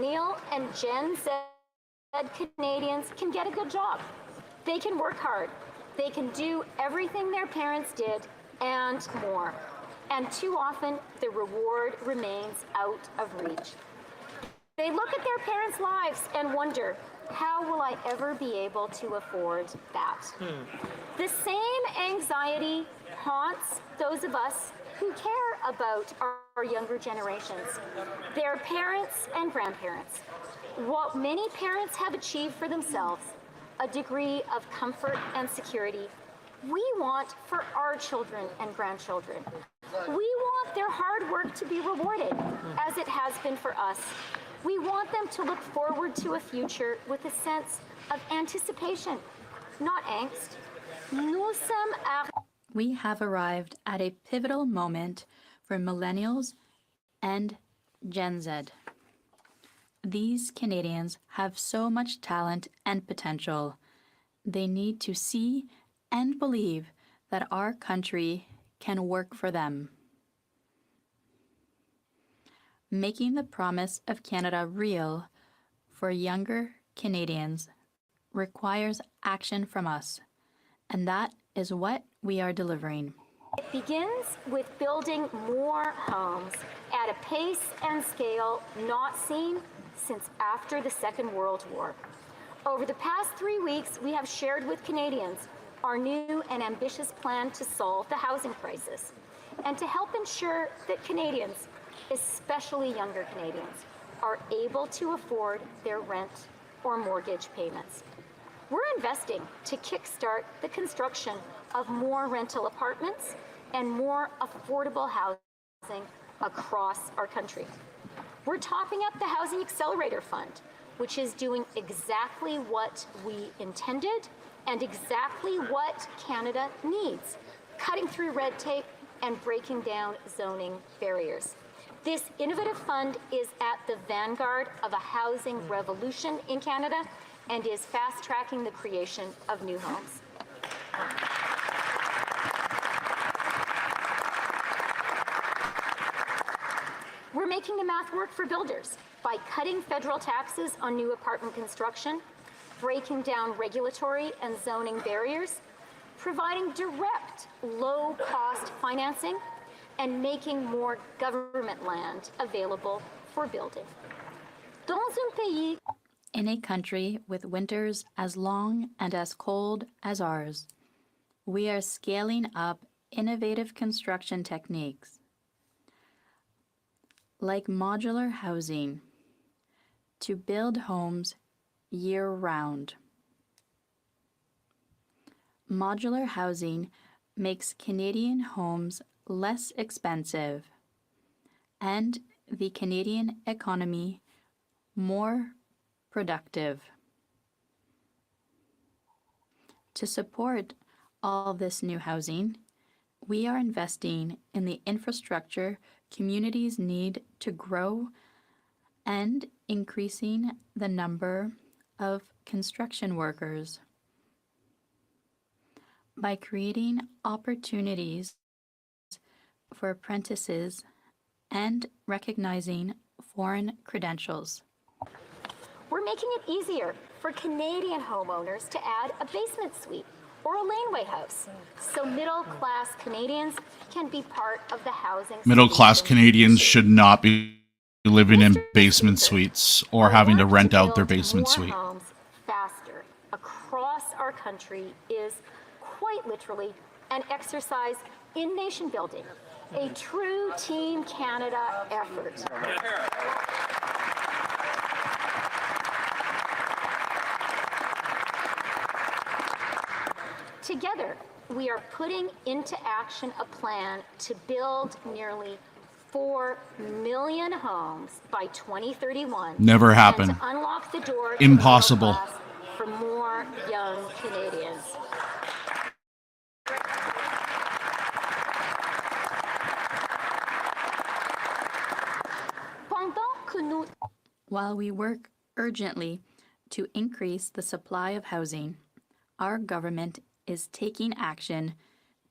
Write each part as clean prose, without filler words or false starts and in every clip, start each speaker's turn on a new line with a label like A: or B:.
A: Millennial and Gen Z Canadians can get a good job. They can work hard. They can do everything their parents did and more. And too often, the reward remains out of reach. They look at their parents' lives and wonder, how will I ever be able to afford that? The same anxiety haunts those of us who care about our younger generations, their parents and grandparents. What many parents have achieved for themselves, a degree of comfort and security, we want for our children and grandchildren. We want their hard work to be rewarded, as it has been for us. We want them to look forward to a future with a sense of anticipation, not angst.
B: We have arrived at a pivotal moment for millennials and Gen Z. These Canadians have so much talent and potential. They need to see and believe that our country can work for them. Making the promise of Canada real for younger Canadians requires action from us, and that is what we are delivering.
A: It begins with building more homes at a pace and scale not seen since after the Second World War. Over the past 3 weeks, we have shared with Canadians our new and ambitious plan to solve the housing crisis and to help ensure that Canadians, especially younger Canadians, are able to afford their rent or mortgage payments. We're investing to kickstart the construction of more rental apartments and more affordable housing across our country. We're topping up the Housing Accelerator Fund, which is doing exactly what we intended and exactly what Canada needs, cutting through red tape and breaking down zoning barriers. This innovative fund is at the vanguard of a housing revolution in Canada and is fast-tracking the creation of new homes. We're making the math work for builders by cutting federal taxes on new apartment construction, breaking down regulatory and zoning barriers, providing direct, low-cost financing, and making more government land available for building.
B: In a country with winters as long and as cold as ours, we are scaling up innovative construction techniques like modular housing to build homes year-round. Modular housing makes Canadian homes less expensive and the Canadian economy more productive. To support all this new housing, we are investing in the infrastructure communities need to grow and increasing the number of construction workers by creating opportunities for apprentices and recognizing foreign credentials.
A: We're making it easier for Canadian homeowners to add a basement suite or a laneway house, so middle-class Canadians can be part of the housing.
C: Middle-class Canadians should not be living in basement suites or having to rent out their basement suite.
A: Homes faster across our country is quite literally an exercise in nation building, a true Team Canada effort. Together, we are putting into action a plan to build nearly 4 million homes by 2031.
C: Never happen.
A: And to unlock the door to
C: Impossible.
A: for more young Canadians.
B: While we work urgently to increase the supply of housing, our government is taking action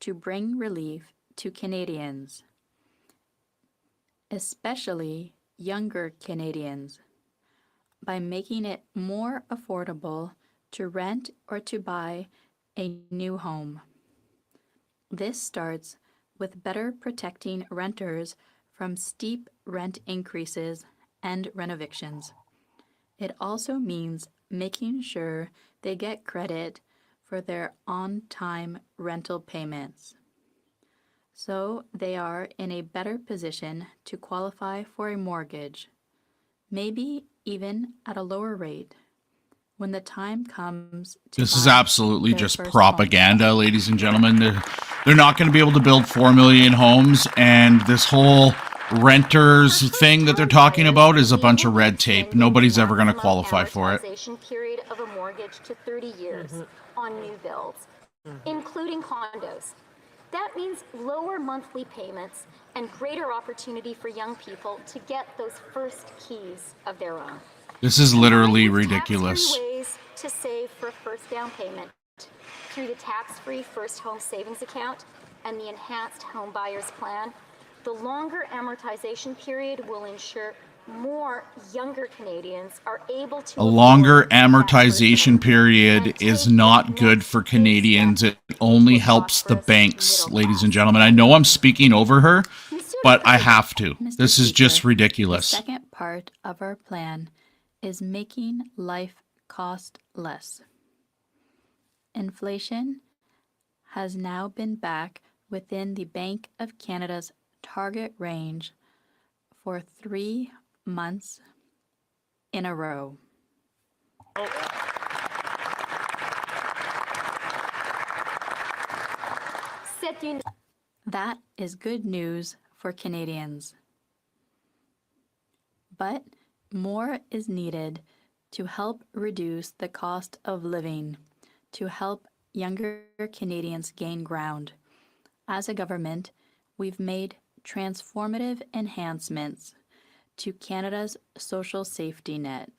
B: to bring relief to Canadians, especially younger Canadians, by making it more affordable to rent or to buy a new home. This starts with better protecting renters from steep rent increases and renovictions. It also means making sure they get credit for their on-time rental payments, so they are in a better position to qualify for a mortgage, maybe even at a lower rate, when the time comes to
C: This is
B: buy
C: absolutely
B: their
C: just
B: first
C: propaganda, ladies and gentlemen. They're not going to be able to build 4 million homes, and this whole renters thing that they're talking about is a bunch of red tape. Nobody's ever going to qualify for it.
A: Amortization period of a mortgage to 30 years on new builds, including condos. That means lower monthly payments and greater opportunity for young people to get those first keys of their own.
C: This is literally
A: Combined with
C: ridiculous.
A: tax-free ways to save for a first down payment through the tax-free first home savings account and the enhanced home buyers plan, the longer amortization period will ensure more younger Canadians are able to
C: A longer
A: afford that first
C: amortization
A: home
C: period
A: and
C: is
A: take
C: not
A: that
C: good
A: next
C: for
A: big
C: Canadians.
A: step
C: It only
A: into a
C: helps the
A: prosperous
C: banks,
A: middle
C: ladies and
A: class.
C: gentlemen. I know I'm speaking over her, but I have to.
B: Mr.
C: This is just
B: Speaker,
C: ridiculous.
B: The second part of our plan is making life cost less. Inflation has now been back within the Bank of Canada's target range for 3 months in a row. That is good news for Canadians. But more is needed to help reduce the cost of living, to help younger Canadians gain ground. As a government, we've made transformative enhancements to Canada's social safety net.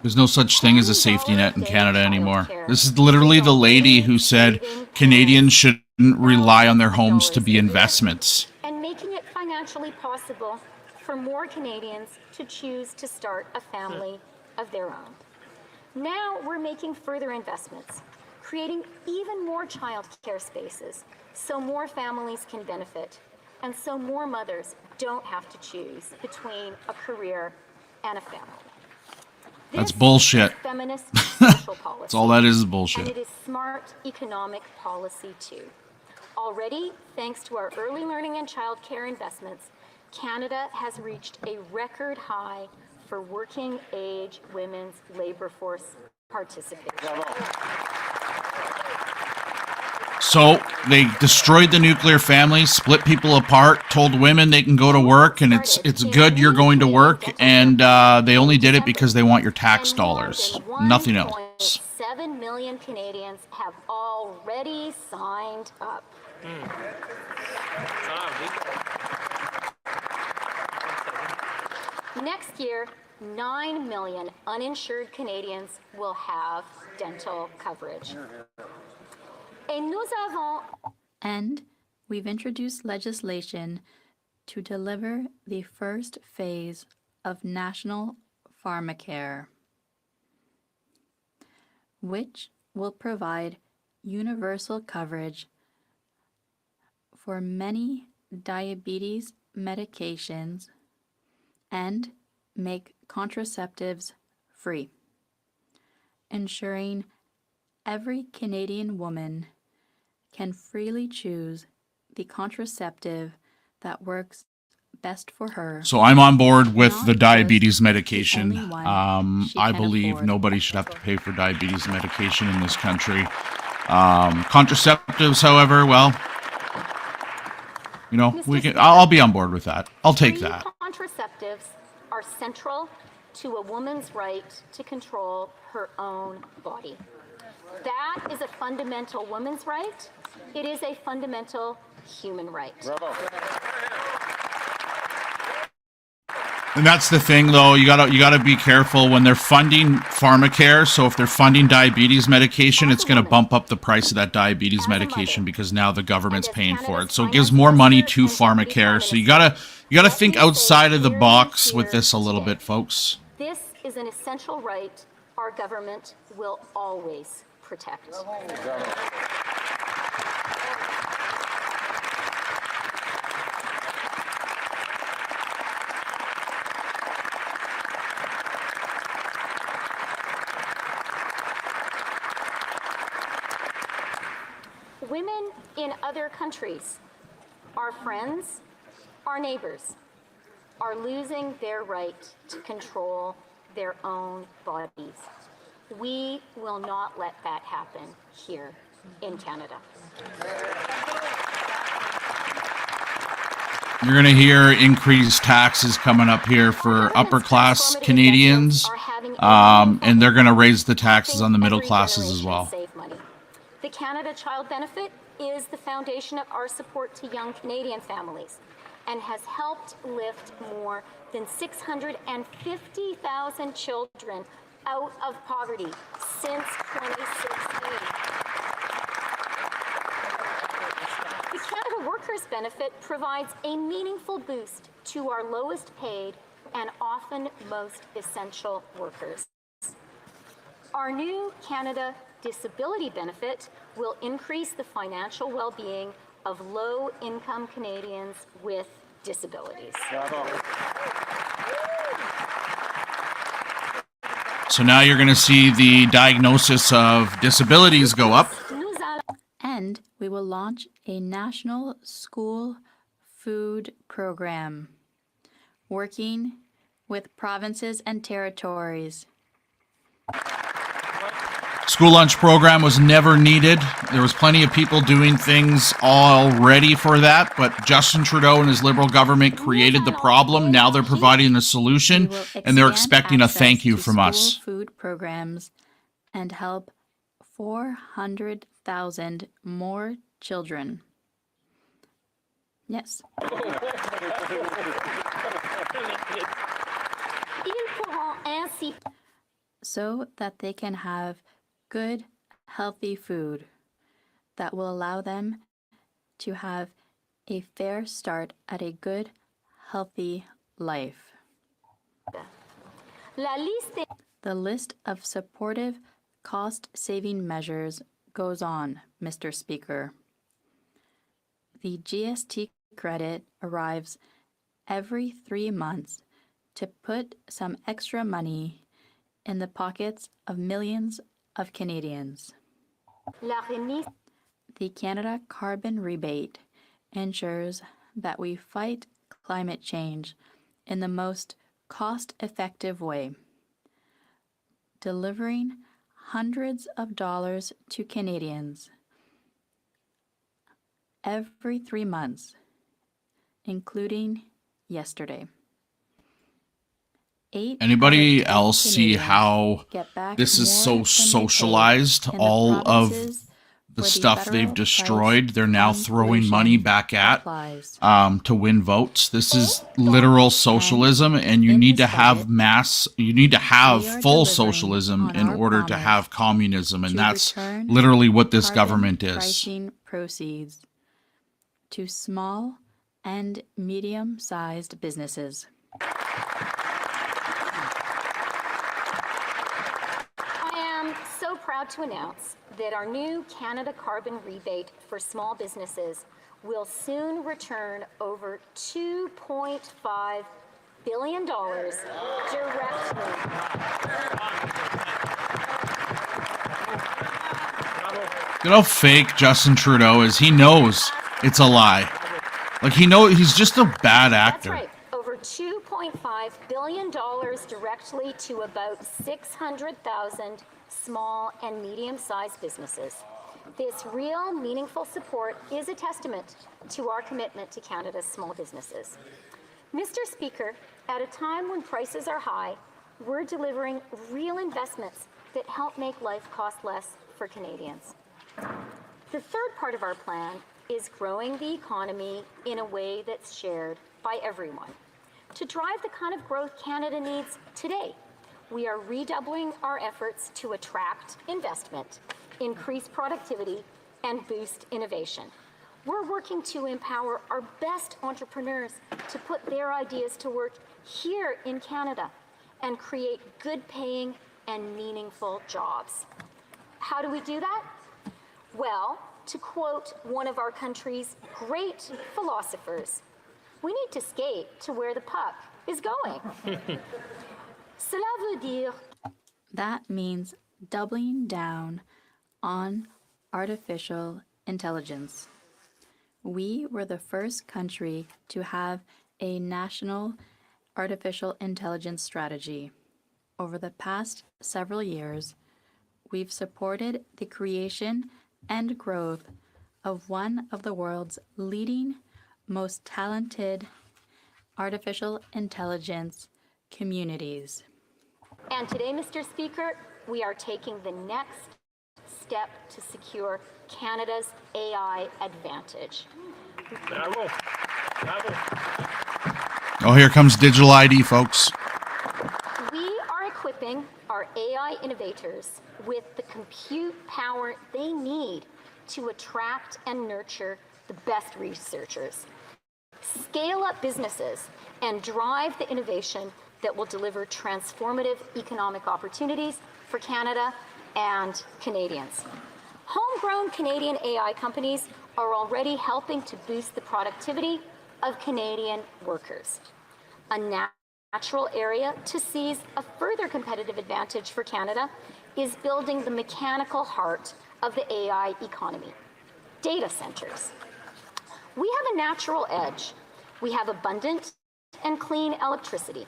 C: There's no such thing as a safety net in Canada anymore. This is literally the lady who said Canadians shouldn't rely on their homes to be investments.
A: And making it financially possible for more Canadians to choose to start a family of their own. Now we're making further investments, creating even more child care spaces so more families can benefit and so more mothers don't have to choose between a career and a family.
C: That's
A: This
C: bullshit.
A: is feminist social policy.
C: That's all that is
A: And
C: bullshit.
A: it is smart economic policy too. Already, thanks to our early learning and childcare investments, Canada has reached a record high for working age women's labor force participation.
C: So they destroyed the nuclear family, split people apart, told women they can go to work, and it's good you're going to work, and they only did it because they want your tax dollars, nothing else.
A: 7 million Canadians have already signed up. Next year, 9 million uninsured Canadians will have dental coverage. Et nous avons
B: And we've introduced legislation to deliver the first phase of National Pharmacare, which will provide universal coverage for many diabetes medications and make contraceptives free, ensuring every Canadian woman can freely choose the contraceptive that works best for her.
C: So I'm on board with
B: Not
C: the
B: just
C: diabetes
B: the
C: medication.
B: only one she
C: I
B: can
C: believe
B: afford.
C: nobody should have to pay for diabetes medication in this country. Contraceptives, however, well, you know, we can. I'll be on board with that. I'll take
A: free
C: that.
A: contraceptives are central to a woman's right to control her own body. That is a fundamental woman's right. It is a fundamental human right.
C: And that's the thing, though. You gotta be careful when they're funding pharmacare. So if they're funding diabetes medication, it's gonna bump up the price of that diabetes medication because now the government's paying for it. So it gives more money to pharmacare. So you gotta think outside of the box with this a little bit, folks.
A: This is an essential right our government will always protect. Women in other countries, our friends, our neighbors, are losing their right to control their own bodies. We will not let that happen here in Canada.
C: You're going to hear increased taxes coming up here for upper class Canadians, and they're going to raise the taxes on the middle classes as well.
A: The Canada Child Benefit is the foundation of our support to young Canadian families and has helped lift more than 650,000 children out of poverty since 2016. The Canada Workers Benefit provides a meaningful boost to our lowest paid and often most essential workers. Our new Canada Disability Benefit will increase the financial well-being of low-income Canadians with disabilities.
C: So now you're going to see the diagnosis of disabilities go up.
B: And we will launch a national school food program, working with provinces and territories.
C: School lunch program was never needed. There was plenty of people doing things already for that, but Justin Trudeau and his Liberal government created the problem. Now they're providing a solution, and they're expecting a thank you from us.
B: Food programs and help 400,000 more children. Yes. So that they can have good, healthy food that will allow them to have a fair start at a good, healthy life. The list of supportive, cost-saving measures goes on, Mr. Speaker. The GST credit arrives every 3 months to put some extra money in the pockets of millions of Canadians. The Canada Carbon Rebate ensures that we fight climate change in the most cost-effective way, delivering hundreds of dollars to Canadians every 3 months, including yesterday.
C: Anybody else see how this is so socialized? All of the stuff they've destroyed, they're now throwing money back at to win votes. This is literal socialism, and you need to have full socialism in order to have communism, and that's literally what this government is.
B: Proceeds to small and medium-sized businesses.
A: So proud to announce that our new Canada Carbon Rebate for small businesses will soon return over $2.5 billion directly.
C: You know how fake Justin Trudeau is? He knows it's a lie. Like, he's just a bad actor.
A: That's right. Over $2.5 billion directly to about 600,000 small and medium-sized businesses. This real, meaningful support is a testament to our commitment to Canada's small businesses. Mr. Speaker, at a time when prices are high, we're delivering real investments that help make life cost less for Canadians. The third part of our plan is growing the economy in a way that's shared by everyone. To drive the kind of growth Canada needs today, we are redoubling our efforts to attract investment, increase productivity, and boost innovation. We're working to empower our best entrepreneurs to put their ideas to work here in Canada and create good paying and meaningful jobs. How do we do that? Well, to quote one of our country's great philosophers, we need to skate to where the puck is going. Cela veut dire.
B: That means doubling down on artificial intelligence. We were the first country to have a national artificial intelligence strategy. Over the past several years, we've supported the creation and growth of one of the world's leading, most talented artificial intelligence communities.
A: And today, Mr. Speaker, we are taking the next step to secure Canada's AI advantage.
D: Bravo. Bravo.
C: Oh, here comes digital ID, folks.
A: We are equipping our AI innovators with the compute power they need to attract and nurture the best researchers, scale up businesses, and drive the innovation that will deliver transformative economic opportunities for Canada and Canadians. Homegrown Canadian AI companies are already helping to boost the productivity of Canadian workers. A natural area to seize a further competitive advantage for Canada is building the mechanical heart of the AI economy, data centers. We have a natural edge. We have abundant and clean electricity.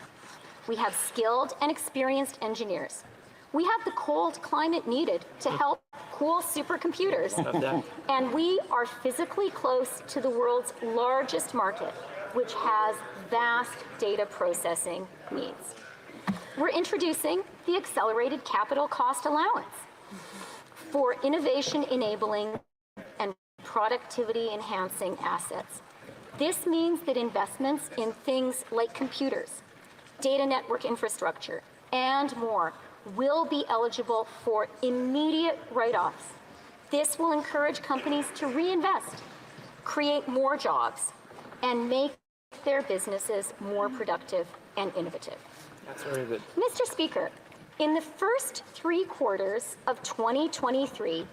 A: We have skilled and experienced engineers. We have the cold climate needed to help cool supercomputers. And we are physically close to the world's largest market, which has vast data processing needs. We're introducing the Accelerated Capital Cost Allowance for innovation-enabling and productivity-enhancing assets. This means that investments in things like computers, data network infrastructure, and more will be eligible for immediate write-offs. This will encourage companies to reinvest, create more jobs, and make their businesses more productive and innovative.
D: That's very good.
A: Mr. Speaker, in the first 3 quarters of 2023,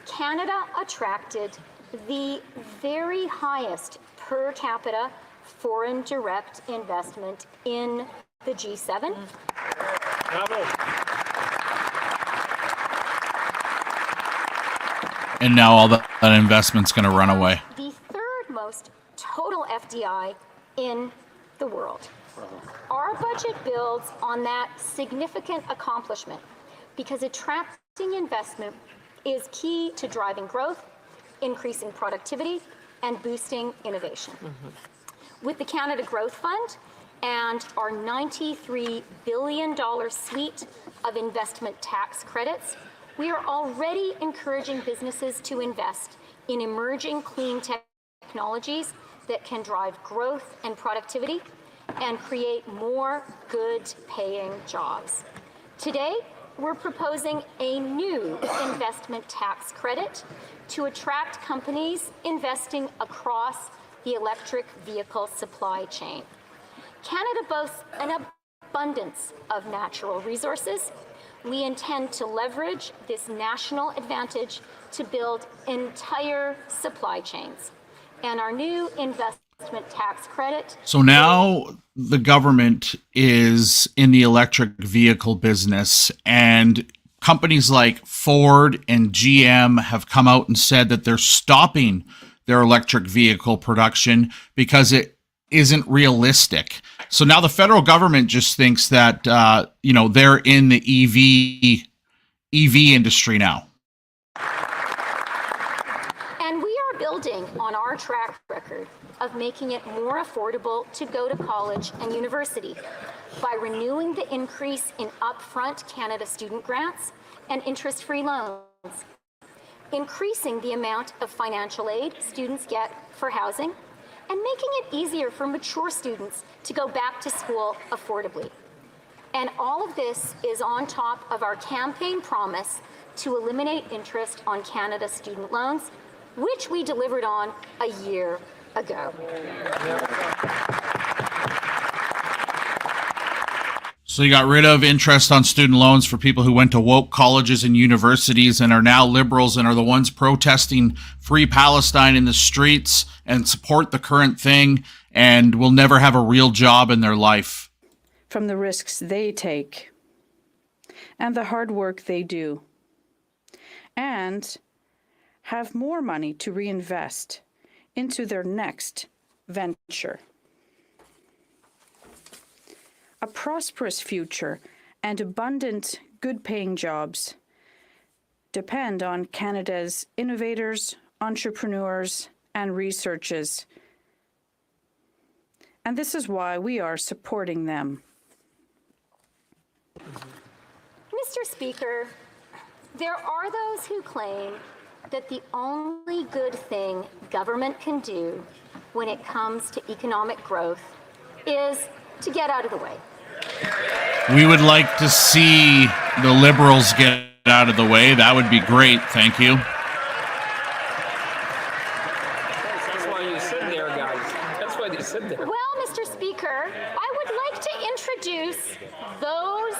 A: Canada attracted the very highest per capita foreign direct investment in the G7.
D: Bravo.
C: And now all that investment's going to run away.
A: The third most total FDI in the world. Our budget builds on that significant accomplishment because attracting investment is key to driving growth, increasing productivity, and boosting innovation. With the Canada Growth Fund and our $93 billion suite of investment tax credits, we are already encouraging businesses to invest in emerging clean technologies that can drive growth and productivity and create more good-paying jobs. Today, we're proposing a new investment tax credit to attract companies investing across the electric vehicle supply chain. Canada boasts an abundance of natural resources. We intend to leverage this national advantage to build entire supply chains. And our new investment tax credit.
C: So now the government is in the electric vehicle business, and companies like Ford and GM have come out and said that they're stopping their electric vehicle production because it isn't realistic. So now the federal government just thinks that they're in the EV industry now.
A: And we are building on our track record of making it more affordable to go to college and university by renewing the increase in upfront Canada student grants and interest-free loans, increasing the amount of financial aid students get for housing, and making it easier for mature students to go back to school affordably. And all of this is on top of our campaign promise to eliminate interest on Canada's student loans, which we delivered on a year ago.
C: So you got rid of interest on student loans for people who went to woke colleges and universities and are now liberals and are the ones protesting free Palestine in the streets and support the current thing and will never have a real job in their life.
E: From the risks they take and the hard work they do, and have more money to reinvest into their next venture. A prosperous future and abundant, good-paying jobs depend on Canada's innovators, entrepreneurs, and researchers. And this is why we are supporting them.
A: Mr. Speaker, there are those who claim that the only good thing government can do when it comes to economic growth is to get out of the way.
C: We would like to see the liberals get out of the way. That would be great. Thank you.
D: That's why you sit there, guys. That's why you sit there.
A: Well, Mr. Speaker, I would like to introduce those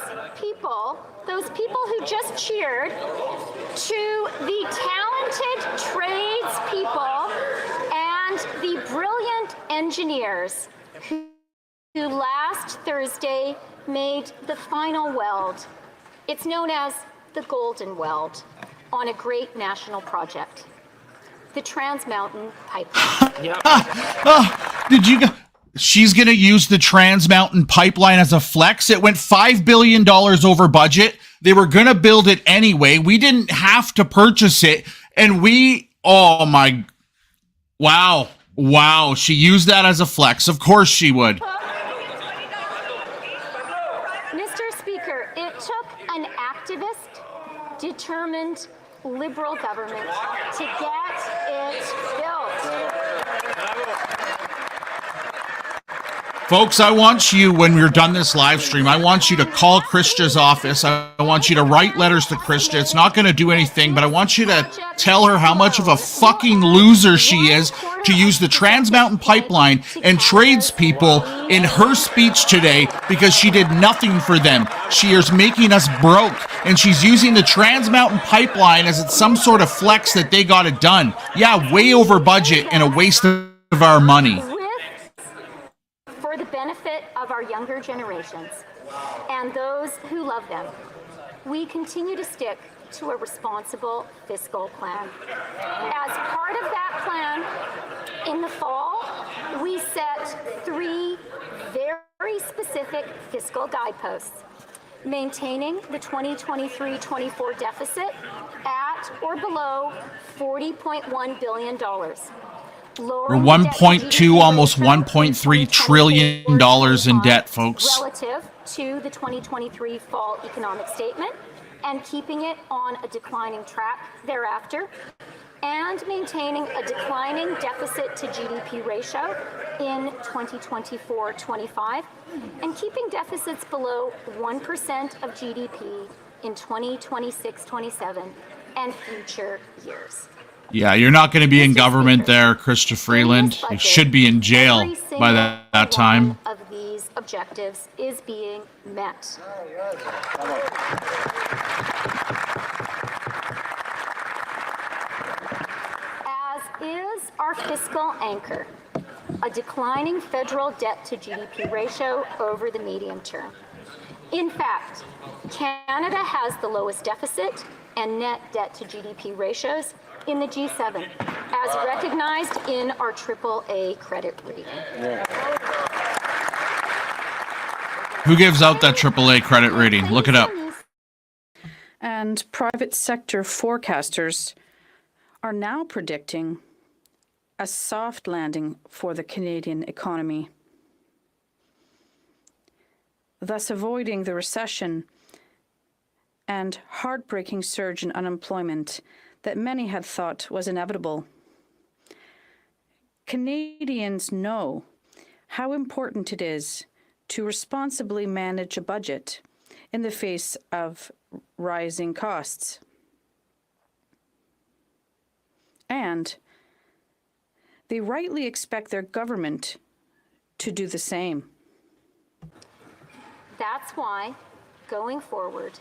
A: people who just cheered, to the talented tradespeople and the brilliant engineers who last Thursday made the final weld. It's known as the Golden Weld on a great national project, the Trans Mountain Pipeline.
D: Yep.
C: Did you? She's going to use the Trans Mountain Pipeline as a flex. It went $5 billion over budget. They were going to build it anyway. We didn't have to purchase it. And oh my, wow. She used that as a flex. Of course she would.
A: Mr. Speaker, it took an activist, determined Liberal government to get it built.
C: Folks, I want you, when we're done this live stream, I want you to call Chrystia's office. I want you to write letters to Chrystia. It's not going to do anything, but I want you to tell her how much of a fucking loser she is to use the Trans Mountain Pipeline and tradespeople in her speech today because she did nothing for them. She is making us broke, and she's using the Trans Mountain Pipeline as it's some sort of flex that they got it done. Yeah, way over budget and a waste of our money.
A: For the benefit of our younger generations and those who love them, we continue to stick to a responsible fiscal plan. As part of that plan, in the fall, we set 3 very specific fiscal guideposts: maintaining the 2023-24 deficit at or below $40.1 billion.
C: We're 1.2, almost $1.3 trillion in debt, folks.
A: Relative to the 2023 fall economic statement, and keeping it on a declining track thereafter, and maintaining a declining deficit to GDP ratio in 2024-25, and keeping deficits below 1% of GDP in 2026-27 and future years.
C: Yeah, you're not going to be in government there, Chrystia Freeland. You should be in jail by that time.
A: One of these objectives is being met. As is our fiscal anchor, a declining federal debt to GDP ratio over the medium term. In fact, Canada has the lowest deficit and net debt to GDP ratios in the G7, as recognized in our AAA credit rating.
C: Who gives out that AAA credit rating? Look it up.
E: And private sector forecasters are now predicting a soft landing for the Canadian economy, thus avoiding the recession and heartbreaking surge in unemployment that many had thought was inevitable. Canadians know how important it is to responsibly manage a budget in the face of rising costs. And they rightly expect their government to do the same.
A: That's why, going forward,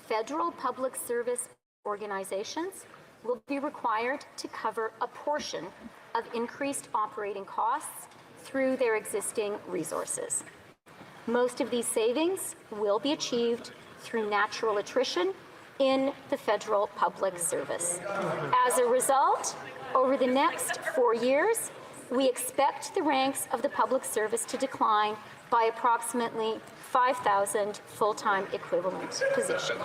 A: federal public service organizations will be required to cover a portion of increased operating costs through their existing resources. Most of these savings will be achieved through natural attrition in the federal public service. As a result, over the next 4 years, we expect the ranks of the public service to decline by approximately 5,000 full-time equivalent positions.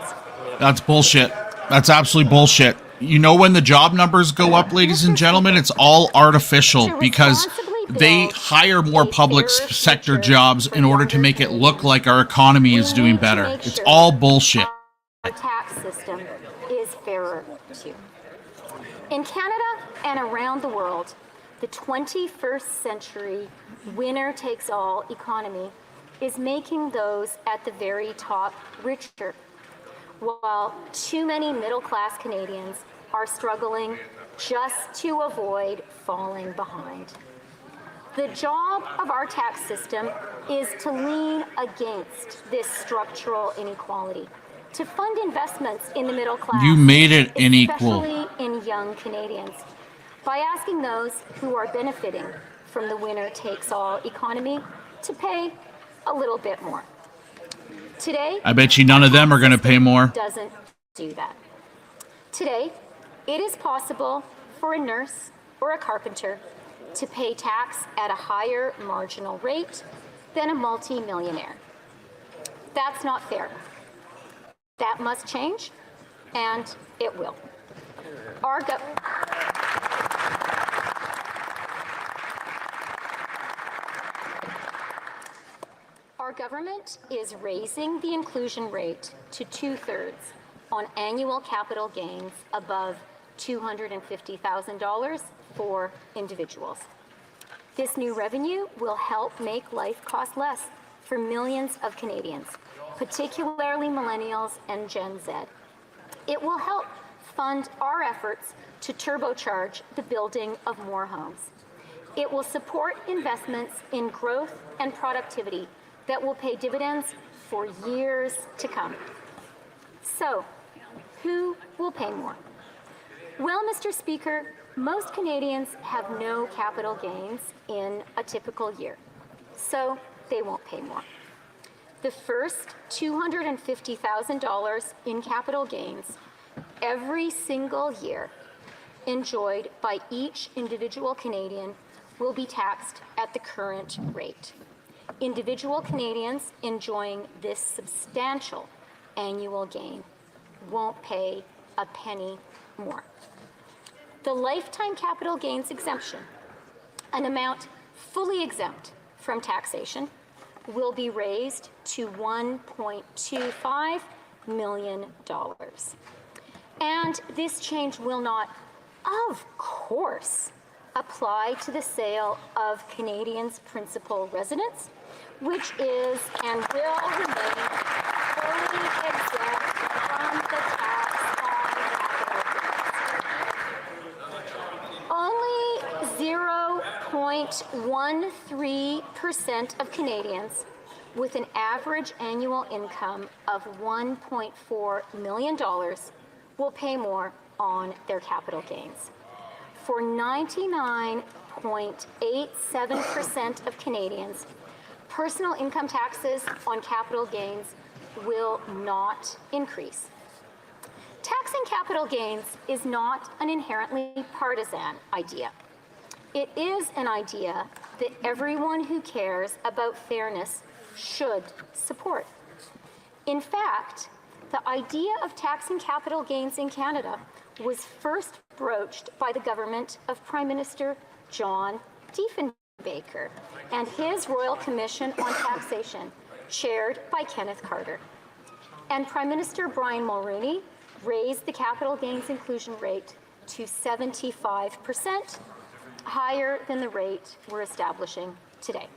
C: That's bullshit. That's absolutely bullshit. You know when the job numbers go up, ladies and gentlemen, it's all artificial because they hire more public sector jobs in order to make it look like our economy is doing better. It's all bullshit.
A: Our tax system is fairer too. In Canada and around the world, the 21st century winner-takes-all economy is making those at the very top richer, while too many middle-class Canadians are struggling just to avoid falling behind. The job of our tax system is to lean against this structural inequality, to fund investments in the middle class.
C: You made it unequal.
A: Especially in young Canadians, by asking those who are benefiting from the winner-takes-all economy to pay a little bit more. Today,
C: I bet you none of them are going to pay more.
A: doesn't do that. Today, it is possible for a nurse or a carpenter to pay tax at a higher marginal rate than a multi-millionaire. That's not fair. That must change, and it will. Our government is raising the inclusion rate to 2/3 on annual capital gains above $250,000 for individuals. This new revenue will help make life cost less for millions of Canadians, particularly millennials and Gen Z. It will help fund our efforts to turbocharge the building of more homes. It will support investments in growth and productivity that will pay dividends for years to come. So, who will pay more? Well, Mr. Speaker, most Canadians have no capital gains in a typical year, so they won't pay more. The first $250,000 in capital gains every single year enjoyed by each individual Canadian will be taxed at the current rate. Individual Canadians enjoying this substantial annual gain won't pay a penny more. The lifetime capital gains exemption, an amount fully exempt from taxation, will be raised to $1.25 million. And this change will not, of course, apply to the sale of Canadians' principal residence, which is and will remain fully exempt from the tax on capital gains. Only 0.13% of Canadians with an average annual income of $1.4 million will pay more on their capital gains. For 99.87% of Canadians, personal income taxes on capital gains will not increase. Taxing capital gains is not an inherently partisan idea. It is an idea that everyone who cares about fairness should support. In fact, the idea of taxing capital gains in Canada was first broached by the government of Prime Minister John Diefenbaker and his Royal Commission on Taxation, chaired by Kenneth Carter. And Prime Minister Brian Mulroney raised the capital gains inclusion rate to 75%, higher than the rate we're establishing today.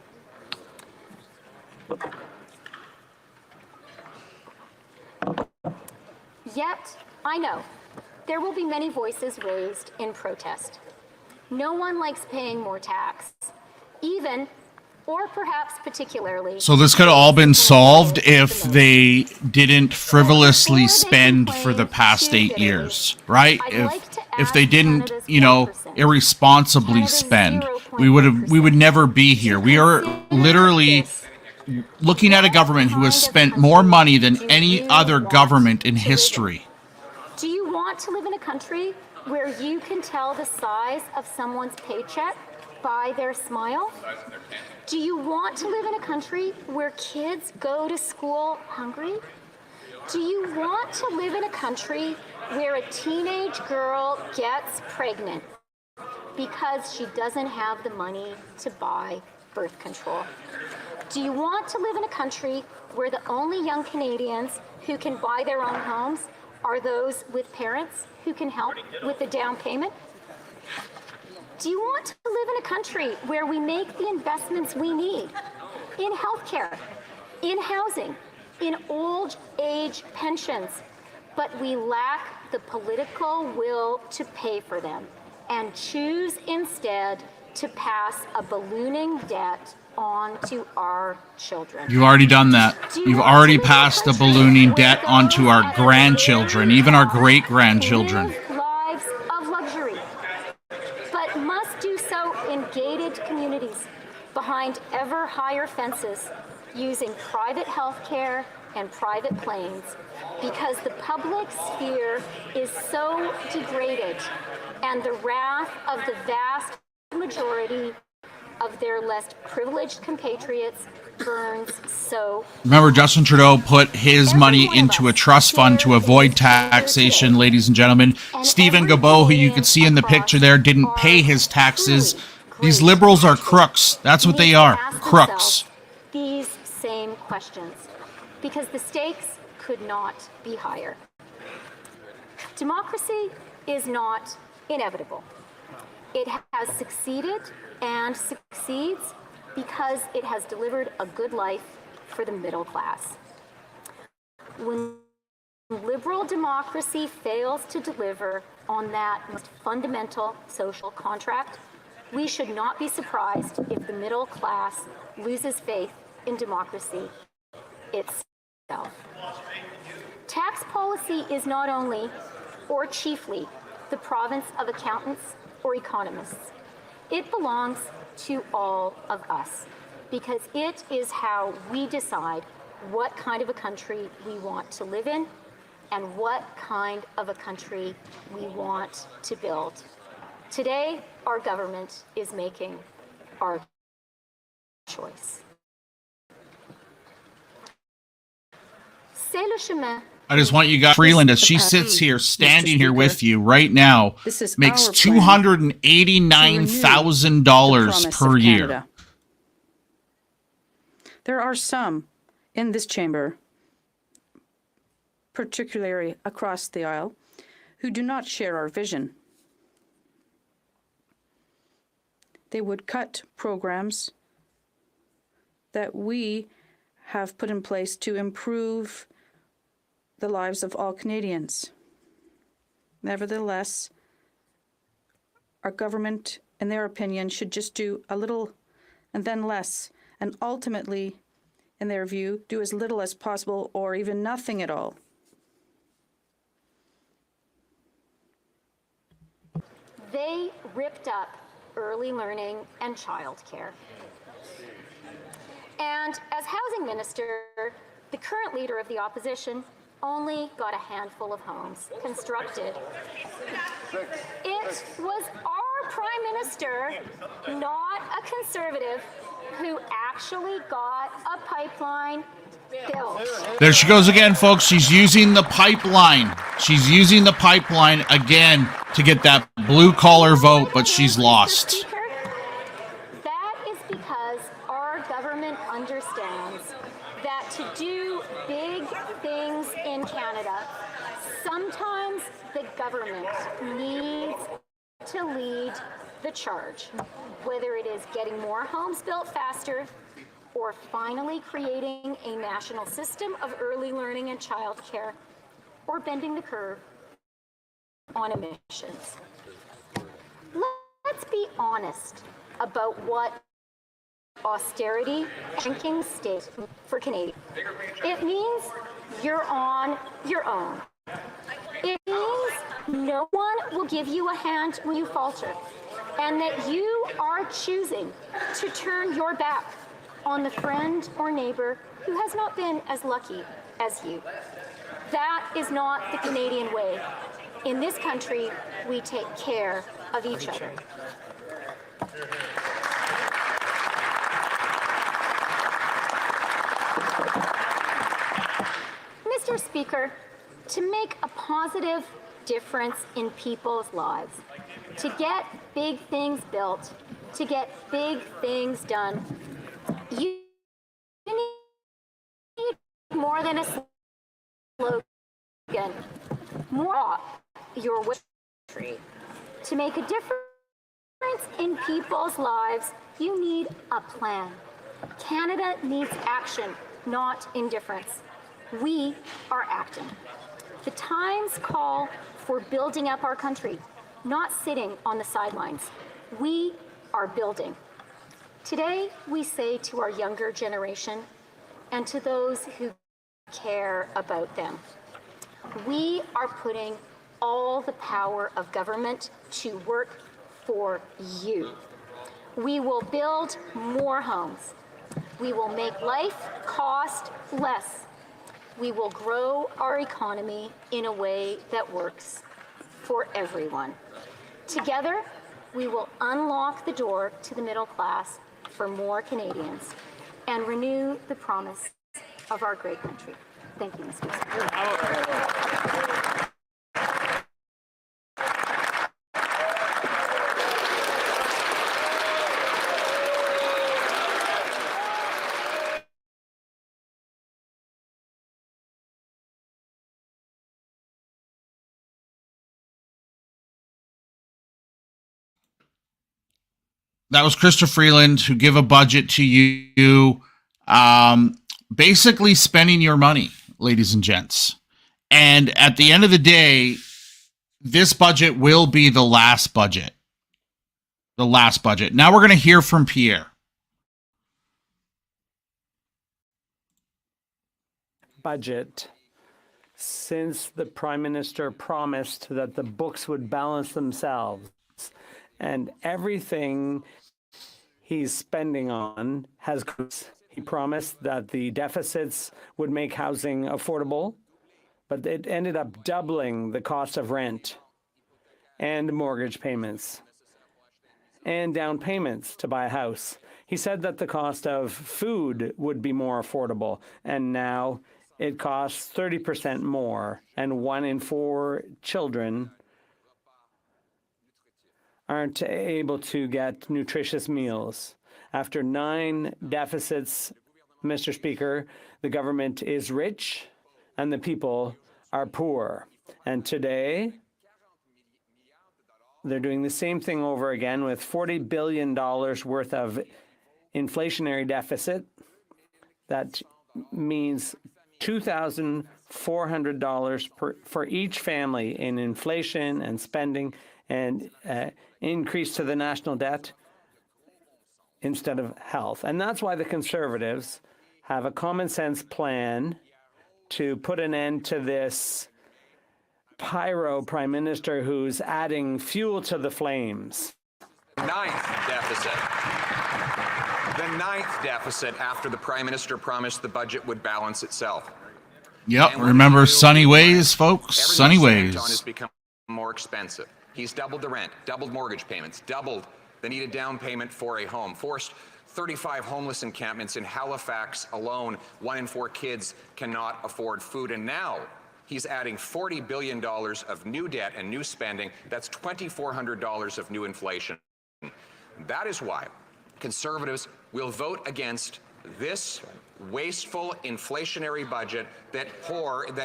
A: Yet, I know, there will be many voices raised in protest. No one likes paying more tax, even or perhaps particularly.
C: So this could have all been solved if they didn't frivolously spend for the past 8 years, right? If they didn't, irresponsibly spend, we would never be here. We are literally looking at a government who has spent more money than any other government in history.
A: Do you want to live in a country where you can tell the size of someone's paycheck by their smile? Do you want to live in a country where kids go to school hungry? Do you want to live in a country where a teenage girl gets pregnant because she doesn't have the money to buy birth control? Do you want to live in a country where the only young Canadians who can buy their own homes are those with parents who can help with the down payment? Do you want to live in a country where we make the investments we need in healthcare, in housing, in old age pensions, but we lack the political will to pay for them and choose instead to pass a ballooning debt on to our children?
C: You've already done that. You've already passed the ballooning debt onto our grandchildren, even our great-grandchildren.
A: Lives of luxury, but must do so in gated communities behind ever higher fences, using private health care and private planes, because the public sphere is so degraded and the wrath of the vast majority of their less privileged compatriots burns so.
C: Remember, Justin Trudeau put his money into a trust fund to avoid taxation, ladies and gentlemen. Stephen Guilbeault, who you can see in the picture there, didn't pay his taxes. These liberals are crooks. That's what they are, crooks.
A: These same questions, because the stakes could not be higher. Democracy is not inevitable. It has succeeded and succeeds because it has delivered a good life for the middle class. When liberal democracy fails to deliver on that most fundamental social contract, we should not be surprised if the middle class loses faith in democracy itself. Tax policy is not only, or chiefly, the province of accountants or economists. It belongs to all of us, because it is how we decide what kind of a country we want to live in and what kind of a country we want to build. Today, our government is making our choice. C'est le chemin.
C: I just want you guys, Freeland, as she sits here, standing here with you right now, makes $289,000 per year.
E: There are some in this chamber, particularly across the aisle, who do not share our vision. They would cut programs that we have put in place to improve the lives of all Canadians. Nevertheless, our government, in their opinion, should just do a little and then less, and ultimately, in their view, do as little as possible or even nothing at all.
A: They ripped up early learning and childcare. And as housing minister, the current leader of the opposition only got a handful of homes constructed. It was our prime minister, not a conservative, who actually got a pipeline built.
C: There she goes again, folks. She's using the pipeline. She's using the pipeline again to get that blue-collar vote, but she's lost.
A: That is because our government understands that to do big things in Canada, sometimes the government needs to lead the charge, whether it is getting more homes built faster or finally creating a national system of early learning and childcare, or bending the curve on emissions. Let's be honest about what austerity and king state for Canadians. It means you're on your own. It means no one will give you a hand when you falter, and that you are choosing to turn your back on the friend or neighbor who has not been as lucky as you. That is not the Canadian way. In this country, we take care of each other. Mr. Speaker, to make a positive difference in people's lives, to get big things built, to get big things done, you need more than a slogan, more your tree. To make a difference in people's lives, you need a plan. Canada needs action, not indifference. We are acting. The times call for building up our country, not sitting on the sidelines. We are building. Today, we say to our younger generation and to those who care about them, we are putting all the power of government to work for you. We will build more homes. We will make life cost less. We will grow our economy in a way that works for everyone. Together, we will unlock the door to the middle class for more Canadians and renew the promise of our great country. Thank you, Mr. Speaker.
C: That was Chrystia Freeland, who give a budget to you, basically spending your money, ladies and gents. And at the end of the day, this budget will be the last budget. The last budget. Now we're going to hear from Pierre.
F: Budget, since the Prime Minister promised that the books would balance themselves, and everything he's spending on has. He promised that the deficits would make housing affordable, but it ended up doubling the cost of rent and mortgage payments and down payments to buy a house. He said that the cost of food would be more affordable, and now it costs 30% more, and 1 in 4 children aren't able to get nutritious meals. After 9 deficits, Mr. Speaker, the government is rich and the people are poor. And today, they're doing the same thing over again with $40 billion worth of inflationary deficit. That means $2,400 for each family in inflation and spending, and increase to the national debt instead of health. And that's why the Conservatives have a common sense plan to put an end to this pyro Prime Minister who's adding fuel to the flames.
G: Ninth deficit. The 9th deficit after the Prime Minister promised the budget would balance itself.
C: Yep, remember sunny ways, folks. Sunny ways.
G: Has become more expensive. He's doubled the rent, doubled mortgage payments, doubled the needed down payment for a home, forced 35 homeless encampments in Halifax alone. 1 in 4 kids cannot afford food. And now he's adding $40 billion of new debt and new spending. That's $2,400 of new inflation. That is why Conservatives will vote against this wasteful inflationary budget that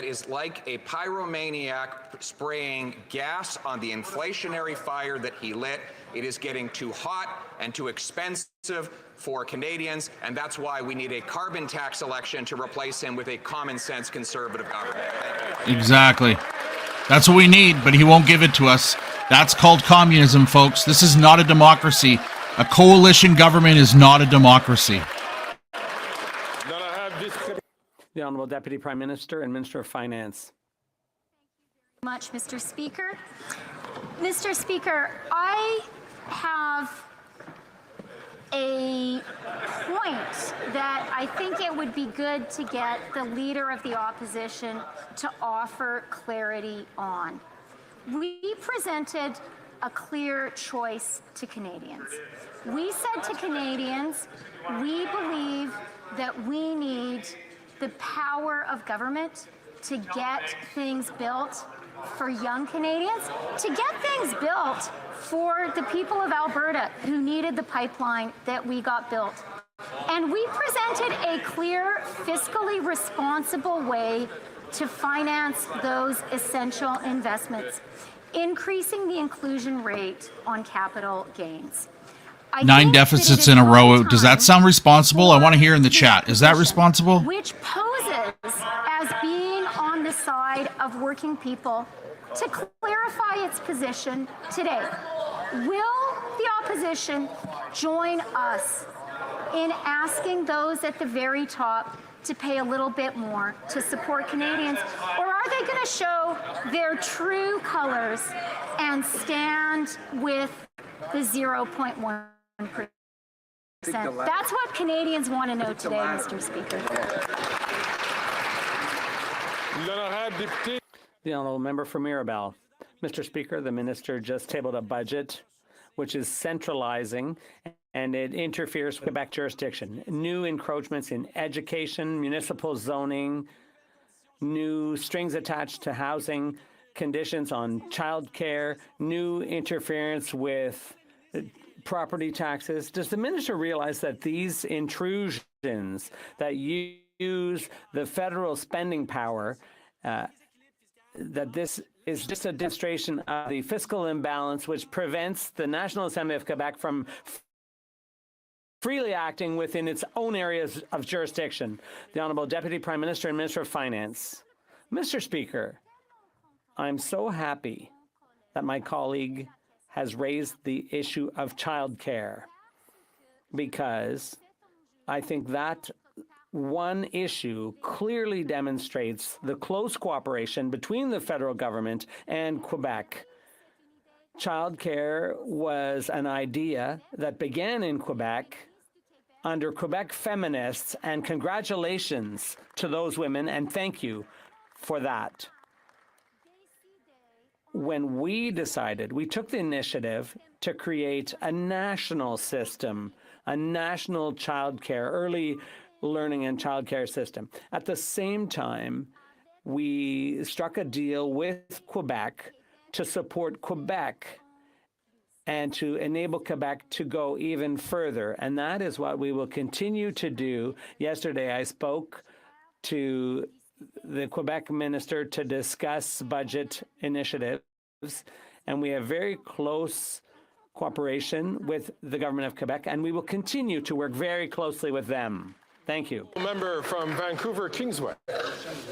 G: is like a pyromaniac spraying gas on the inflationary fire that he lit. It is getting too hot and too expensive for Canadians, and that's why we need a carbon tax election to replace him with a common sense Conservative government.
C: Exactly. That's what we need, but he won't give it to us. That's called communism, folks. This is not a democracy. A coalition government is not a democracy.
F: The Honourable Deputy Prime Minister and Minister of Finance.
A: Much, Mr. Speaker. Mr. Speaker, I have a point that I think it would be good to get the Leader of the Opposition to offer clarity on. We presented a clear choice to Canadians. We said to Canadians, we believe that we need the power of government to get things built for young Canadians, to get things built for the people of Alberta who needed the pipeline that we got built. And we presented a clear, fiscally responsible way to finance those essential investments, increasing the inclusion rate on capital gains.
C: 9 deficits in a row. Does that sound responsible? I want to hear in the chat. Is that responsible?
A: Which poses as being on the side of working people to clarify its position today. Will the opposition join us in asking those at the very top to pay a little bit more to support Canadians? Or are they going to show their true colors and stand with the 0.1%? That's what Canadians want to know today, Mr. Speaker.
F: The Honourable Member for Mirabel. Mr. Speaker, the Minister just tabled a budget which is centralizing and it interferes with Quebec jurisdiction. New encroachments in education, municipal zoning, new strings attached to housing, conditions on childcare, new interference with property taxes. Does the minister realize that these intrusions that use the federal spending power, that this is just a demonstration of the fiscal imbalance which prevents the National Assembly of Quebec from freely acting within its own areas of jurisdiction? The Honourable Deputy Prime Minister and Minister of Finance. Mr. Speaker, I'm so happy that my colleague has raised the issue of childcare, because I think that one issue clearly demonstrates the close cooperation between the federal government and Quebec. Childcare was an idea that began in Quebec under Quebec feminists, and congratulations to those women, and thank you for that. When we decided, we took the initiative to create a national system, a national childcare, early learning and childcare system. At the same time, we struck a deal with Quebec to support Quebec and to enable Quebec to go even further. And that is what we will continue to do. Yesterday, I spoke to the Quebec minister to discuss budget initiatives, and we have very close cooperation with the government of Quebec, and we will continue to work very closely with them. Thank you.
H: Member from Vancouver, Kingsway.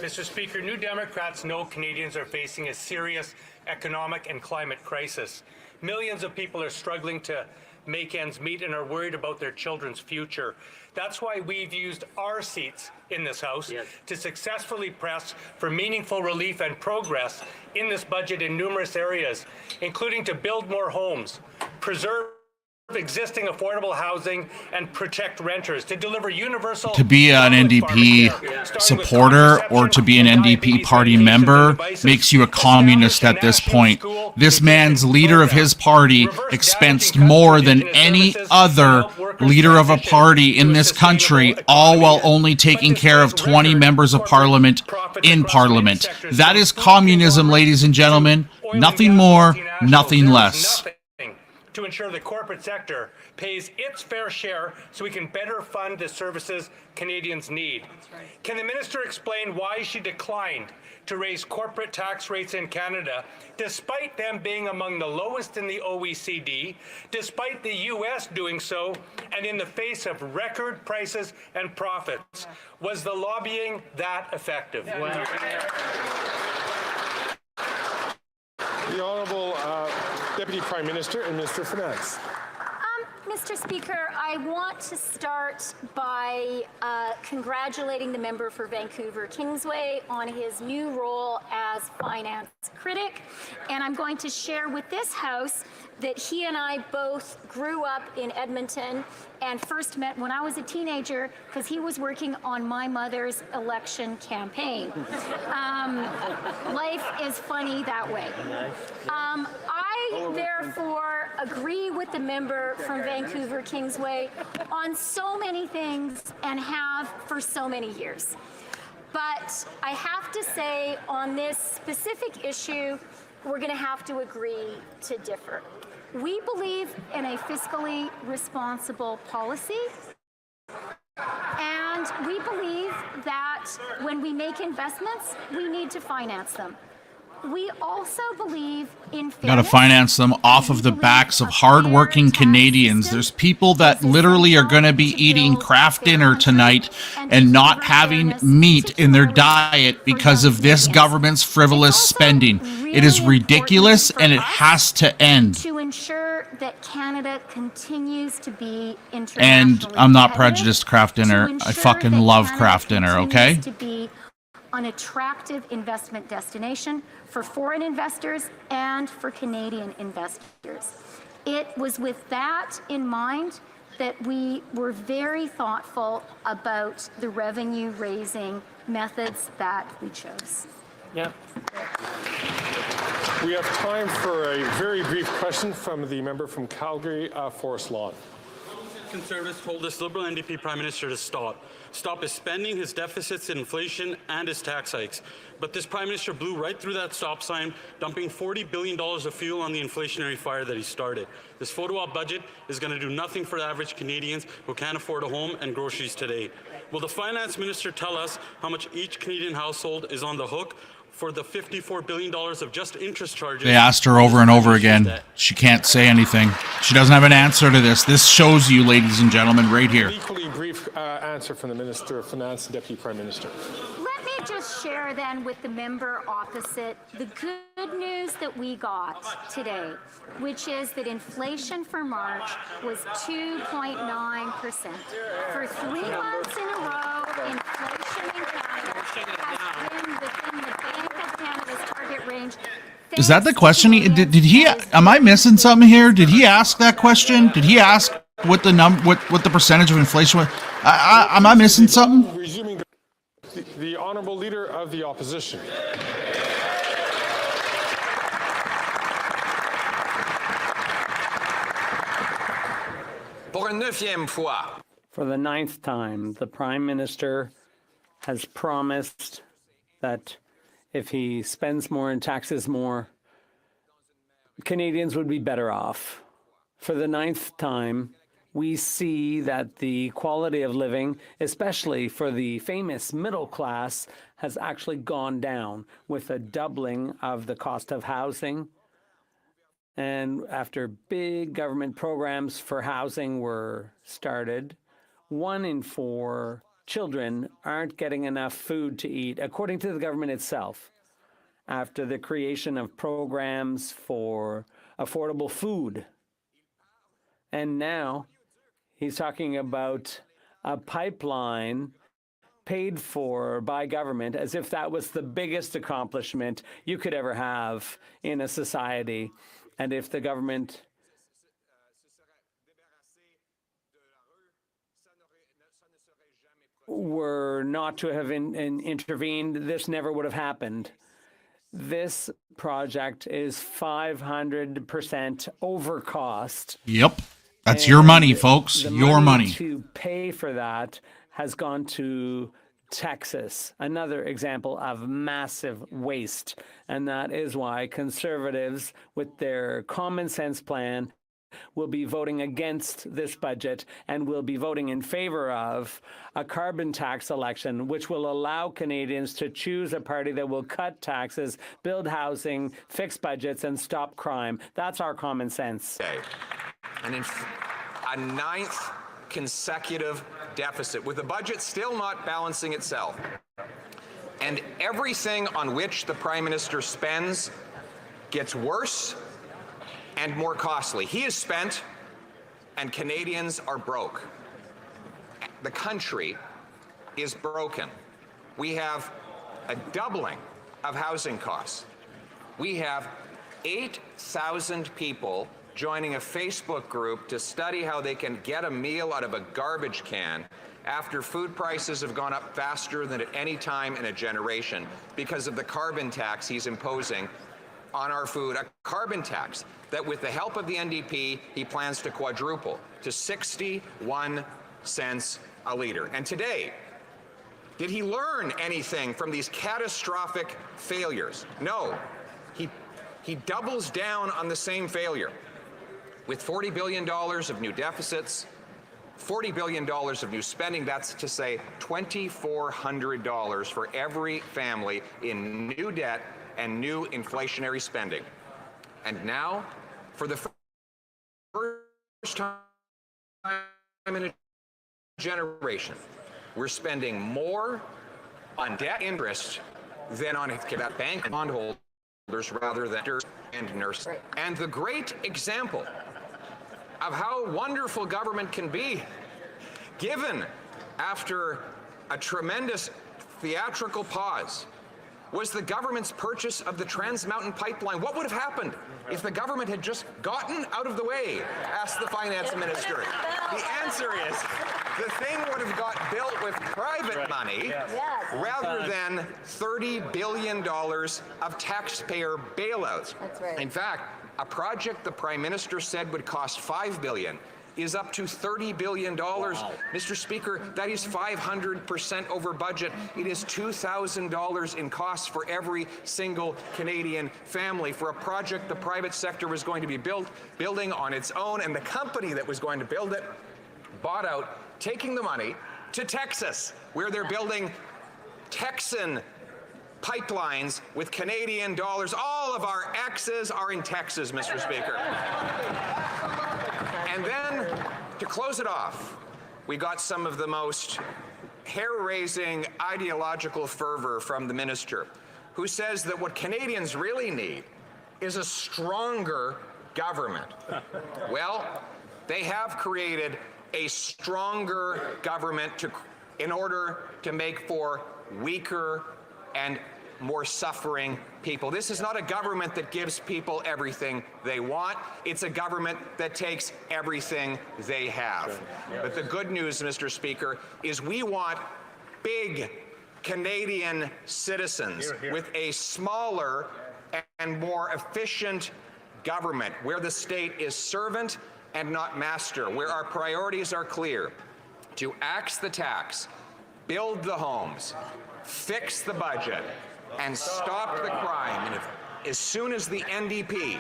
I: Mr. Speaker, New Democrats know Canadians are facing a serious economic and climate crisis. Millions of people are struggling to make ends meet and are worried about their children's future. That's why we've used our seats in this House to successfully press for meaningful relief and progress in this budget in numerous areas, including to build more homes, preserve existing affordable housing, and protect renters, to deliver universal...
C: To be an NDP supporter or to be an NDP party member makes you a communist at this point. This man's leader of his party expensed more than any other leader of a party in this country, all while only taking care of 20 members of parliament in parliament. That is communism, ladies and gentlemen. Nothing more, nothing less.
I: To ensure the corporate sector pays its fair share so we can better fund the services Canadians need. Can the minister explain why she declined to raise corporate tax rates in Canada, despite them being among the lowest in the OECD, despite the U.S. doing so, and in the face of record prices and profits? Was the lobbying that effective?
H: The Honourable Deputy Prime Minister and Minister of Finance.
A: Mr. Speaker, I want to start by congratulating the member for Vancouver Kingsway on his new role as finance critic. And I'm going to share with this House that he and I both grew up in Edmonton and first met when I was a teenager because he was working on my mother's election campaign. Life is funny that way. I therefore agree with the member from Vancouver Kingsway on so many things and have for so many years. But I have to say on this specific issue, we're going to have to agree to differ. We believe in a fiscally responsible policy, and we believe that when we make investments, we need to finance them. We also believe in fairness.
C: Got to finance them off of the backs of hardworking Canadians. There's people that literally are going to be eating Kraft dinner tonight and not having meat in their diet because of this government's frivolous spending. It is ridiculous and it has to end.
A: To ensure that Canada continues to be internationally
C: And I'm not
A: competitive,
C: prejudiced Kraft dinner.
A: to
C: I
A: ensure
C: fucking
A: that
C: love
A: Canada
C: Kraft dinner, okay?
A: continues to be an attractive investment destination for foreign investors and for Canadian investors. It was with that in mind that we were very thoughtful about the revenue-raising methods that we chose.
F: Yeah.
H: We have time for a very brief question from the member from Calgary, Forest Lawn.
J: Conservatives told this Liberal NDP Prime Minister to stop his spending, his deficits, inflation, and his tax hikes. But this Prime Minister blew right through that stop sign, dumping $40 billion of fuel on the inflationary fire that he started. This photo-op budget is going to do nothing for average Canadians who can't afford a home and groceries today. Will the Finance Minister tell us how much each Canadian household is on the hook for the $54 billion of just interest charges?
C: They asked her over and over again. She can't say anything. She doesn't have an answer to this. This shows you, ladies and gentlemen, right here.
H: Equally brief answer from the Minister of Finance and Deputy Prime Minister.
A: Let me just share then with the member opposite the good news that we got today, which is that inflation for March was 2.9%. For 3 months in a row, inflation in Canada has been within the Bank of Canada's target range.
C: Is that the question? Did he? Am I missing something here? Did he ask that question? Did he ask what the what the percentage of inflation was? Am I missing something?
H: Resuming the Honourable Leader of the Opposition.
G: Pour une neuvième fois.
F: For the 9th time, the Prime Minister has promised that if he spends more and taxes more, Canadians would be better off. For the 9th time, we see that the quality of living, especially for the famous middle class, has actually gone down with a doubling of the cost of housing. And after big government programs for housing were started, 1 in 4 children aren't getting enough food to eat, according to the government itself, after the creation of programs for affordable food. And now he's talking about a pipeline paid for by government as if that was the biggest accomplishment you could ever have in a society. And if the government were not to have intervened, this never would have happened. This project is 500% over cost.
C: Yep. That's your money, folks.
F: The
C: Your money.
F: to pay for that has gone to Texas, another example of massive waste. And that is why Conservatives, with their common sense plan, will be voting against this budget and will be voting in favor of a carbon tax election, which will allow Canadians to choose a party that will cut taxes, build housing, fix budgets, and stop crime. That's our common sense.
G: And in a 9th consecutive deficit, with the budget still not balancing itself. And everything on which the Prime Minister spends gets worse and more costly. He has spent and Canadians are broke. The country is broken. We have a doubling of housing costs. We have 8,000 people joining a Facebook group to study how they can get a meal out of a garbage can after food prices have gone up faster than at any time in a generation because of the carbon tax he's imposing on our food, a carbon tax that with the help of the NDP, he plans to quadruple to 61 cents a liter. And today, did he learn anything from these catastrophic failures? No. He doubles down on the same failure with $40 billion of new deficits, $40 billion of new spending. That's to say $2,400 for every family in new debt and new inflationary spending. And now, for the first time in a generation, we're spending more on debt interest than on bank and bondholders rather than and nurses. Right. And the great example of how wonderful government can be, given after a tremendous theatrical pause, was the government's purchase of the Trans Mountain Pipeline. What would have happened if the government had just gotten out of the way? Asked the finance minister. The answer is the thing would have got built with private money rather than $30 billion of taxpayer bailouts. That's right. In fact, a project the Prime Minister said would cost $5 billion is up to $30 billion. Wow. Mr. Speaker, that is 500% over budget. It is $2,000 in costs for every single Canadian family for a project the private sector was going to be building on its own, and the company that was going to build it bought out, taking the money to Texas, where they're building Texan pipelines with Canadian dollars. All of our exes are in Texas, Mr. Speaker. And then, to close it off, we got some of the most hair-raising ideological fervor from the minister, who says that what Canadians really need is a stronger government. Well, they have created a stronger government in order to make for weaker and more suffering people. This is not a government that gives people everything they want. It's a government that takes everything they have. But the good news, Mr. Speaker, is we want big Canadian citizens with a smaller and more efficient government where the state is servant and not master, where our priorities are clear: to axe the tax, build the homes, fix the budget, and stop the crime. And as soon as the NDP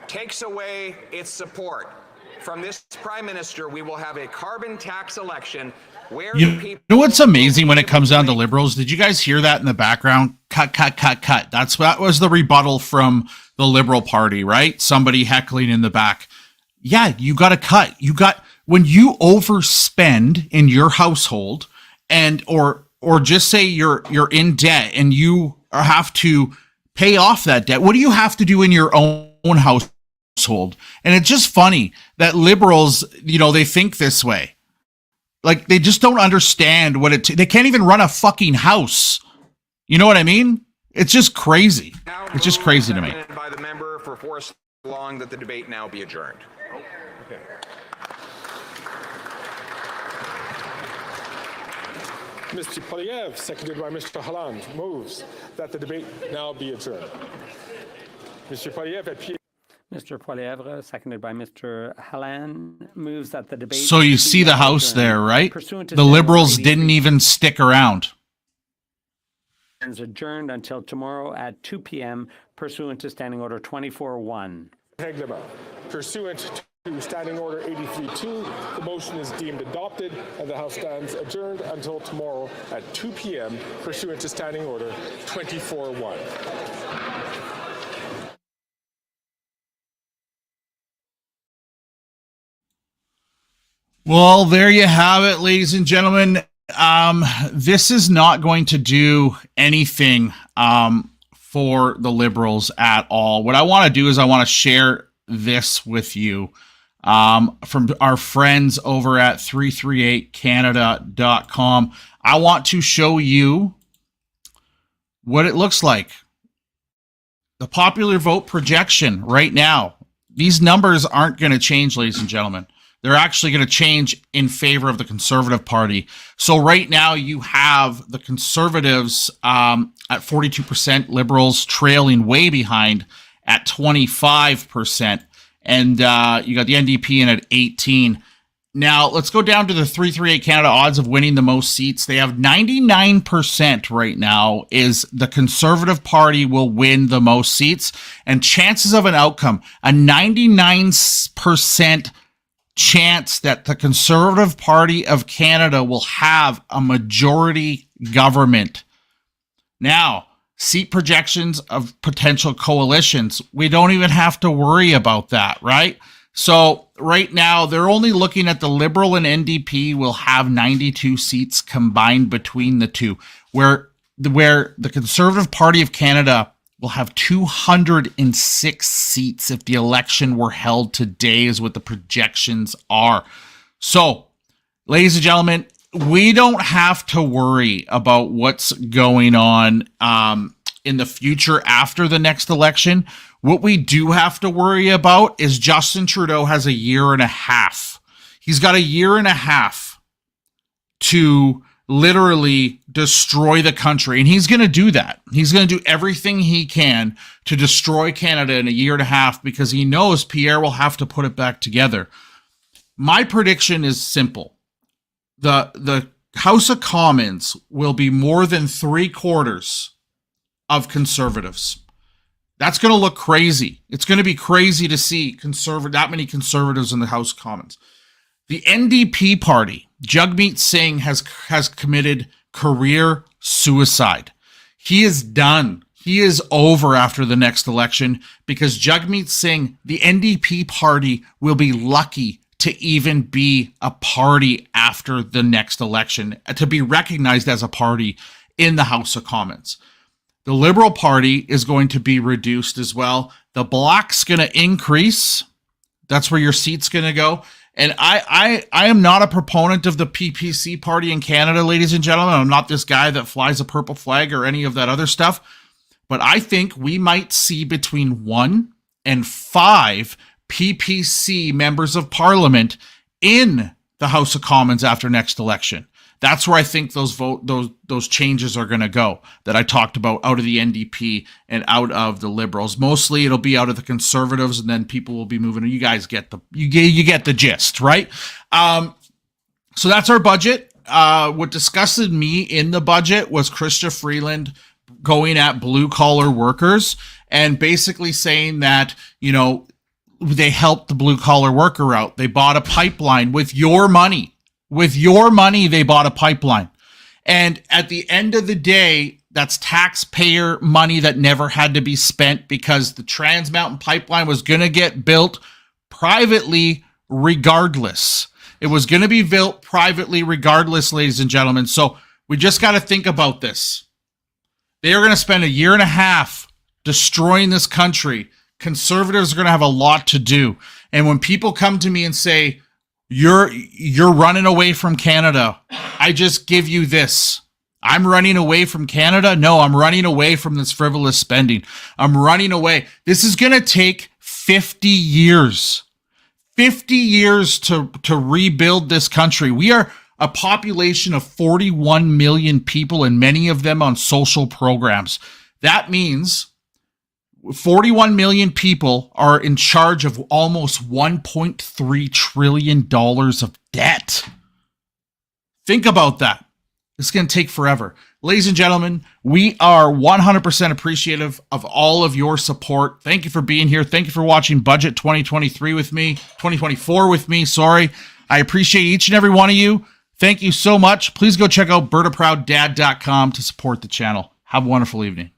G: takes away its support from this Prime Minister, we will have a carbon tax election where the people...
C: You know what's amazing when it comes down to Liberals? Did you guys hear that in the background? Cut, cut, cut, cut. That was the rebuttal from the Liberal Party, right? Somebody heckling in the back. Yeah, you got to cut. When you overspend in your household or just say you're in debt and you have to pay off that debt, what do you have to do in your own household? And it's just funny that Liberals, they think this way. Like, they just don't understand they can't even run a fucking house. You know what I mean? It's just crazy. It's just crazy to me.
G: By the member for Forest Long that the debate now be adjourned.
H: Okay. Mr. Polyev, seconded by Mr. Halland, moves that the debate now be adjourned. Mr. Polyev at
F: Mr. Poilievre, seconded by Mr. Halland, moves that the debate...
C: So you see the House there, right? The Liberals didn't even stick around.
F: Is adjourned until tomorrow at 2 p.m. pursuant to Standing Order 24-1.
H: Heglema. Pursuant to Standing Order 83-2, the motion is deemed adopted and the House stands adjourned until tomorrow at 2 p.m. pursuant to Standing Order 24-1.
C: Well, there you have it, ladies and gentlemen. This is not going to do anything for the Liberals at all. What I want to do is I want to share this with you. from our friends over at 338canada.com. I want to show you what it looks like. The popular vote projection right now. These numbers aren't going to change, ladies and gentlemen. They're actually going to change in favor of the Conservative Party. So right now you have the Conservatives at 42%, Liberals trailing way behind at 25%. And you got the NDP in at 18. Now, let's go down to the 338 Canada odds of winning the most seats. They have 99% right now is the Conservative Party will win the most seats. And chances of an outcome, a 99% chance that the Conservative Party of Canada will have a majority government. Now, seat projections of potential coalitions, we don't even have to worry about that, right? So right now, they're only looking at the Liberal and NDP will have 92 seats combined between the two, where the Conservative Party of Canada will have 206 seats if the election were held today, is what the projections are. So, ladies and gentlemen, we don't have to worry about what's going on in the future after the next election. What we do have to worry about is Justin Trudeau has a year and a half. He's got a year and a half to literally destroy the country. And he's going to do that. He's going to do everything he can to destroy Canada in a year and a half because he knows Pierre will have to put it back together. My prediction is simple. The House of Commons will be more than 3/4 of Conservatives. That's going to look crazy. It's going to be crazy to see that many Conservatives in the House of Commons. The NDP party, Jagmeet Singh, has committed career suicide. He is done. He is over after the next election because Jagmeet Singh, the NDP party, will be lucky to even be a party after the next election, to be recognized as a party in the House of Commons. The Liberal Party is going to be reduced as well. The Bloc's going to increase. That's where your seat's going to go. And I am not a proponent of the PPC party in Canada, ladies and gentlemen. I'm not this guy that flies a purple flag or any of that other stuff. But I think we might see between 1 and 5 PPC members of parliament in the House of Commons after next election. That's where I think those changes are going to go that I talked about out of the NDP and out of the Liberals. Mostly it'll be out of the Conservatives, and then people will be moving. You guys get you get the gist, right? So that's our budget. What disgusted me in the budget was Chrystia Freeland going at blue collar workers and basically saying that, you know, they helped the blue collar worker out. They bought a pipeline with your money. With your money, they bought a pipeline. And at the end of the day, that's taxpayer money that never had to be spent because the Trans Mountain Pipeline was going to get built privately regardless. It was going to be built privately regardless, ladies and gentlemen. So we just got to think about this. They are going to spend a year and a half destroying this country. Conservatives are going to have a lot to do. And when people come to me and say, You're running away from Canada, I just give you this. I'm running away from Canada? No, I'm running away from this frivolous spending. I'm running away. This is going to take 50 years. 50 years to rebuild this country. We are a population of 41 million people, and many of them on social programs. That means 41 million people are in charge of almost $1.3 trillion of debt. Think about that. It's going to take forever. Ladies and gentlemen, we are 100% appreciative of all of your support. Thank you for being here. Thank you for watching Budget 2023 with me, 2024 with me, sorry. I appreciate each and every one of you. Thank you so much. Please go check out BertaProudDad.com to support the channel. Have a wonderful evening.